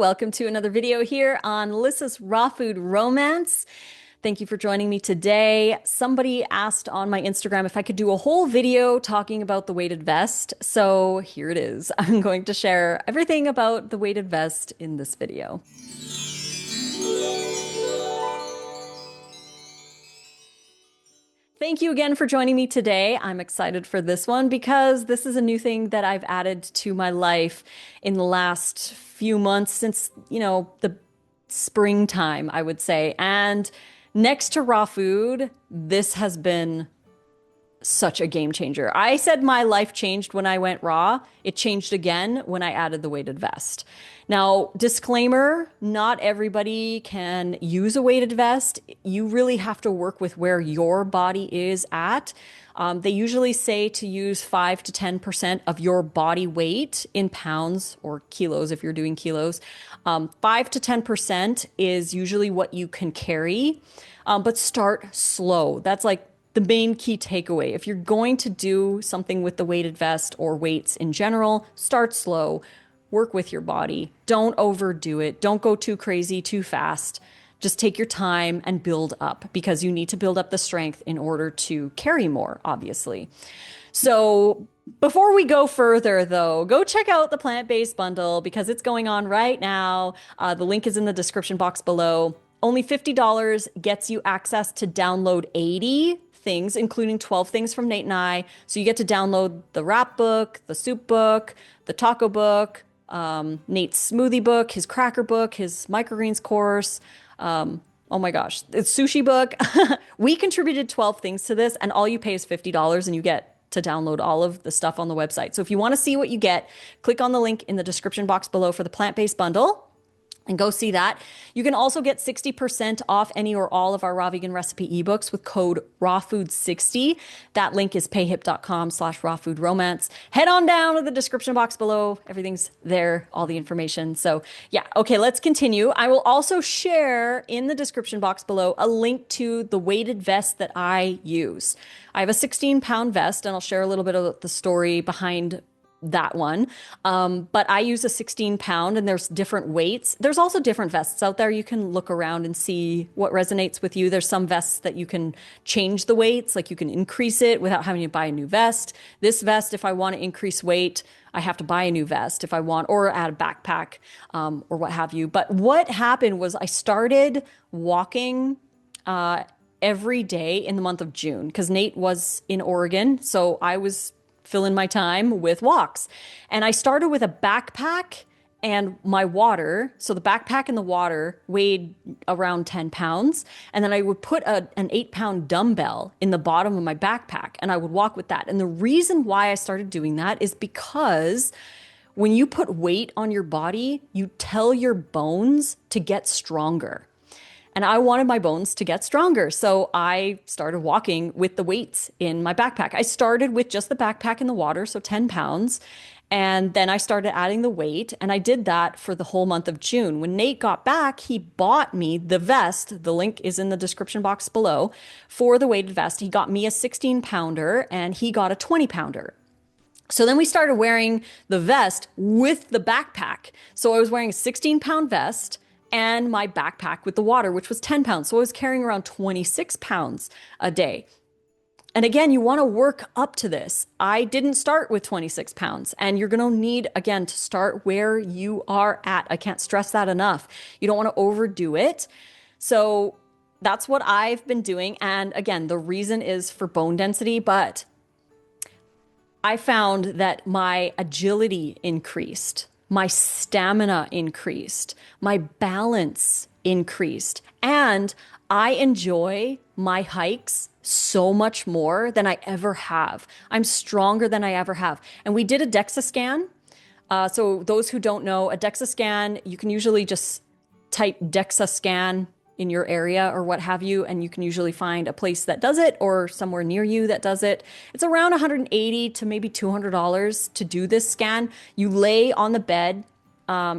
Welcome to another video here on Lissa's Raw Food Romance. Thank you for joining me today. Somebody asked on my Instagram if I could do a whole video talking about the weighted vest. So here it is. I'm going to share everything about the weighted vest in this video. Thank you again for joining me today. I'm excited for this one because this is a new thing that I've added to my life in the last few months since, the springtime, I would say. And next to raw food, this has been such a game changer. I said my life changed when I went raw. It changed again when I added the weighted vest. Now, disclaimer, not everybody can use a weighted vest. You really have to work with where your body is at. They usually say to use 5 to 10% of your body weight in pounds or kilos if you're doing kilos. 5 to 10% is usually what you can carry, but start slow. That's like the main key takeaway. If you're going to do something with the weighted vest or weights in general, start slow, work with your body. Don't overdo it. Don't go too crazy, too fast. Just take your time and build up because you need to build up the strength in order to carry more, obviously. So before we go further, though, go check out the plant-based bundle because it's going on right now. The link is in the description box below. Only $50 gets you access to download 80 things, including 12 things from Nate and I. So you get to download the wrap book, the soup book, the taco book, Nate's smoothie book, his cracker book, his microgreens course. Oh my gosh, it's sushi book. We contributed 12 things to this and all you pay is $50 and you get to download all of the stuff on the website. So if you want to see what you get, click on the link in the description box below for the plant-based bundle. And go see that. You can also get 60% off any or all of our raw vegan recipe ebooks with code RAWFOOD60. That link is payhip.com/rawfoodromance. Head on down to the description box below. Everything's there, all the information. So yeah, okay, let's continue. I will also share in the description box below a link to the weighted vest that I use. I have a 16-pound vest and I'll share a little bit of the story behind that one. But I use a 16-pound and there's different weights. There's also different vests out there. You can look around and see what resonates with you. There's some vests that you can change the weights, like you can increase it without having to buy a new vest. This vest, if I want to increase weight, I have to buy a new vest if I want, or add a backpack, or what have you. But what happened was I started walking, every day in the month of June because Nate was in Oregon. So I was filling my time with walks. And I started with a backpack and my water. So the backpack and the water weighed around 10 pounds. And then I would put an 8-pound dumbbell in the bottom of my backpack and I would walk with that. And the reason why I started doing that is because when you put weight on your body, you tell your bones to get stronger. And I wanted my bones to get stronger. So I started walking with the weights in my backpack. I started with just the backpack and the water, so 10 pounds. And then I started adding the weight. And I did that for the whole month of June. When Nate got back, he bought me the vest. The link is in the description box below for the weighted vest. He got me a 16-pounder and he got a 20-pounder. So then we started wearing the vest with the backpack. So I was wearing a 16-pound vest and my backpack with the water, which was 10 pounds. So I was carrying around 26 pounds a day. And again, you want to work up to this. I didn't start with 26 pounds and you're going to need, again, to start where you are at. I can't stress that enough. You don't want to overdo it. So that's what I've been doing. And again, the reason is for bone density, but I found that my agility increased. My stamina increased, my balance increased, and I enjoy my hikes so much more than I ever have. I'm stronger than I ever have. And we did a DEXA scan. So those who don't know, a DEXA scan, you can usually just type DEXA scan in your area or what have you, and you can usually find a place that does it or somewhere near you that does it. It's around $180 to maybe $200 to do this scan. You lay on the bed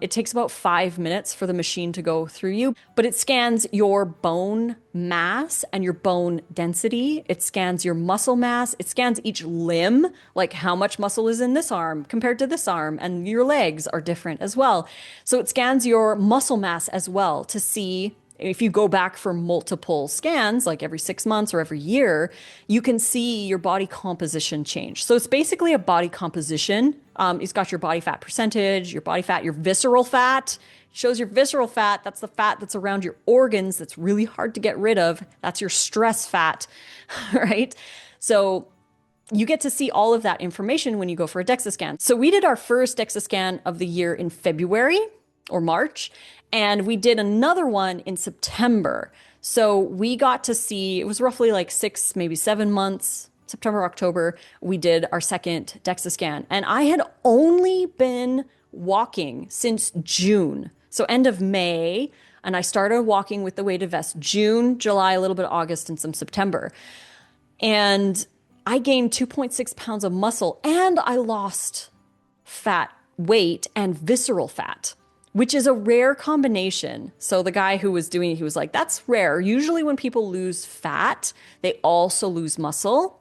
It takes about 5 minutes for the machine to go through you, but it scans your bone mass and your bone density. It scans your muscle mass. It scans each limb, like how much muscle is in this arm compared to this arm, and your legs are different as well. So it scans your muscle mass as well to see if you go back for multiple scans, like every 6 months or every year, you can see your body composition change. So it's basically a body composition. It's got your body fat percentage, your body fat, your visceral fat. It shows your visceral fat. That's the fat that's around your organs that's really hard to get rid of. That's your stress fat, right? So you get to see all of that information when you go for a DEXA scan. So we did our first DEXA scan of the year in February or March, and we did another one in September. So we got to see, it was roughly like 6, maybe 7 months, September, October, we did our second DEXA scan. And I had only been walking since June. So end of May, and I started walking with the weighted vest June, July, a little bit of August, and some September. And I gained 2.6 pounds of muscle, and I lost fat, weight, and visceral fat, which is a rare combination. So the guy who was doing it, he was like, that's rare. Usually when people lose fat, they also lose muscle.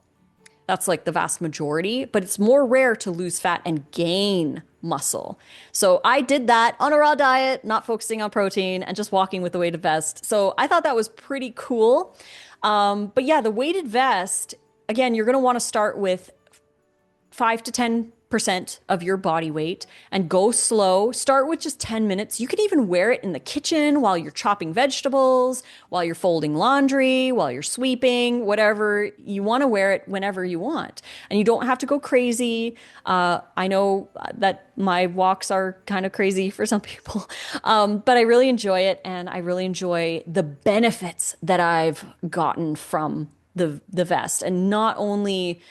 That's like the vast majority, but it's more rare to lose fat and gain muscle. So I did that on a raw diet, not focusing on protein and just walking with the weighted vest. So I thought that was pretty cool. But yeah, the weighted vest, again, you're going to want to start with 5 to 10% of your body weight and go slow. Start with just 10 minutes. You can even wear it in the kitchen while you're chopping vegetables, while you're folding laundry, while you're sweeping, whatever. You want to wear it whenever you want. And you don't have to go crazy. I know that my walks are kind of crazy for some people, but I really enjoy it. And I really enjoy the benefits that I've gotten from the vest. And not only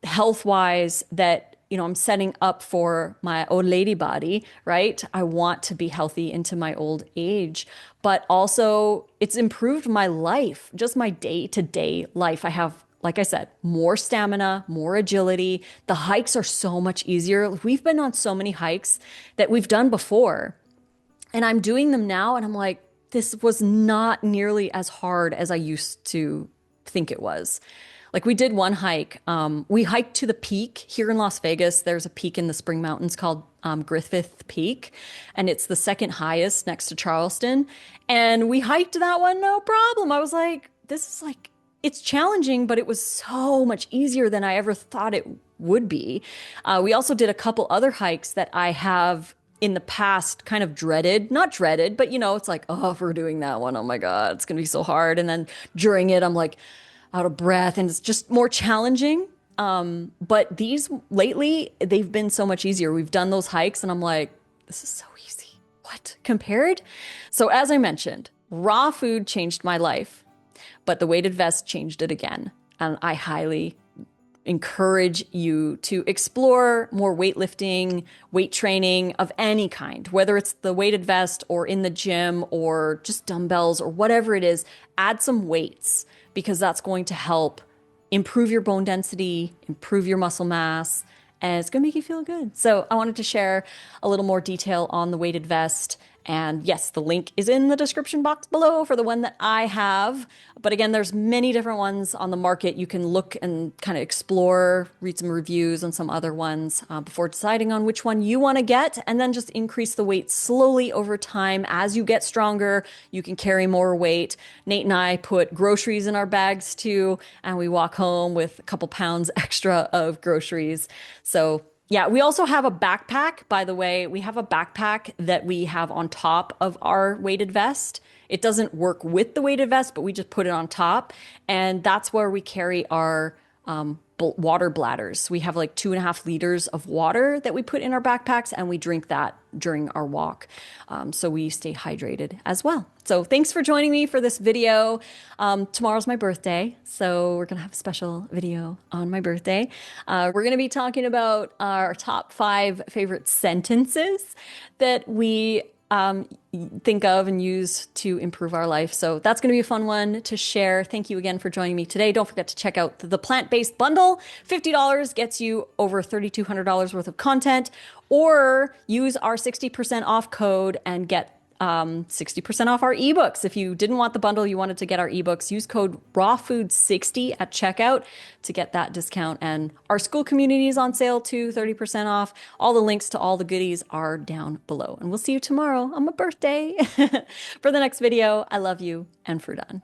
health-wise that I'm setting up for my old lady body, right? I want to be healthy into my old age, but also it's improved my life, just my day-to-day life. I have, like I said, more stamina, more agility. The hikes are so much easier. We've been on so many hikes that we've done before, and I'm doing them now, and I'm like, this was not nearly as hard as I used to think it was. Like we did one hike. We hiked to the peak here in Las Vegas. There's a peak in the Spring Mountains called Griffith Peak, and it's the second highest next to Charleston. And we hiked that one, no problem. I was like, this is like, it's challenging, but it was so much easier than I ever thought it would be. We also did a couple other hikes that I have in the past kind of dreaded, not dreaded, but it's like, oh, if we're doing that one, oh my God, it's going to be so hard. And then during it, I'm like, out of breath, and it's just more challenging. But these lately, they've been so much easier. We've done those hikes and I'm like, this is so easy. What compared? So as I mentioned, raw food changed my life, but the weighted vest changed it again. And I highly encourage you to explore more weightlifting, weight training of any kind, whether it's the weighted vest or in the gym or just dumbbells or whatever it is. Add some weights, because that's going to help improve your bone density, improve your muscle mass, and it's going to make you feel good. So I wanted to share a little more detail on the weighted vest. And yes, the link is in the description box below for the one that I have. But again, there's many different ones on the market. You can look and kind of explore, read some reviews on some other ones before deciding on which one you want to get, and then just increase the weight slowly over time. As you get stronger, you can carry more weight. Nate and I put groceries in our bags too, and we walk home with a couple pounds extra of groceries. So yeah, we also have a backpack, by the way. We have a backpack that we have on top of our weighted vest. It doesn't work with the weighted vest, but we just put it on top. And that's where we carry our water bladders. We have like 2.5 liters of water that we put in our backpacks, and we drink that during our walk. So we stay hydrated as well. So thanks for joining me for this video. Tomorrow's my birthday, so we're gonna have a special video on my birthday. We're gonna be talking about our top 5 favorite sentences that we think of and use to improve our life. So that's going to be a fun one to share. Thank you again for joining me today. Don't forget to check out the plant-based bundle. $50 gets you over $3,200 worth of content, or use our 60% off code and get 60% off our ebooks. If you didn't want the bundle, you wanted to get our ebooks, use code RAWFOOD60 at checkout to get that discount. And our school community is on sale too, 30% off. All the links to all the goodies are down below. And we'll see you tomorrow on my birthday for the next video. I love you, and fruit on.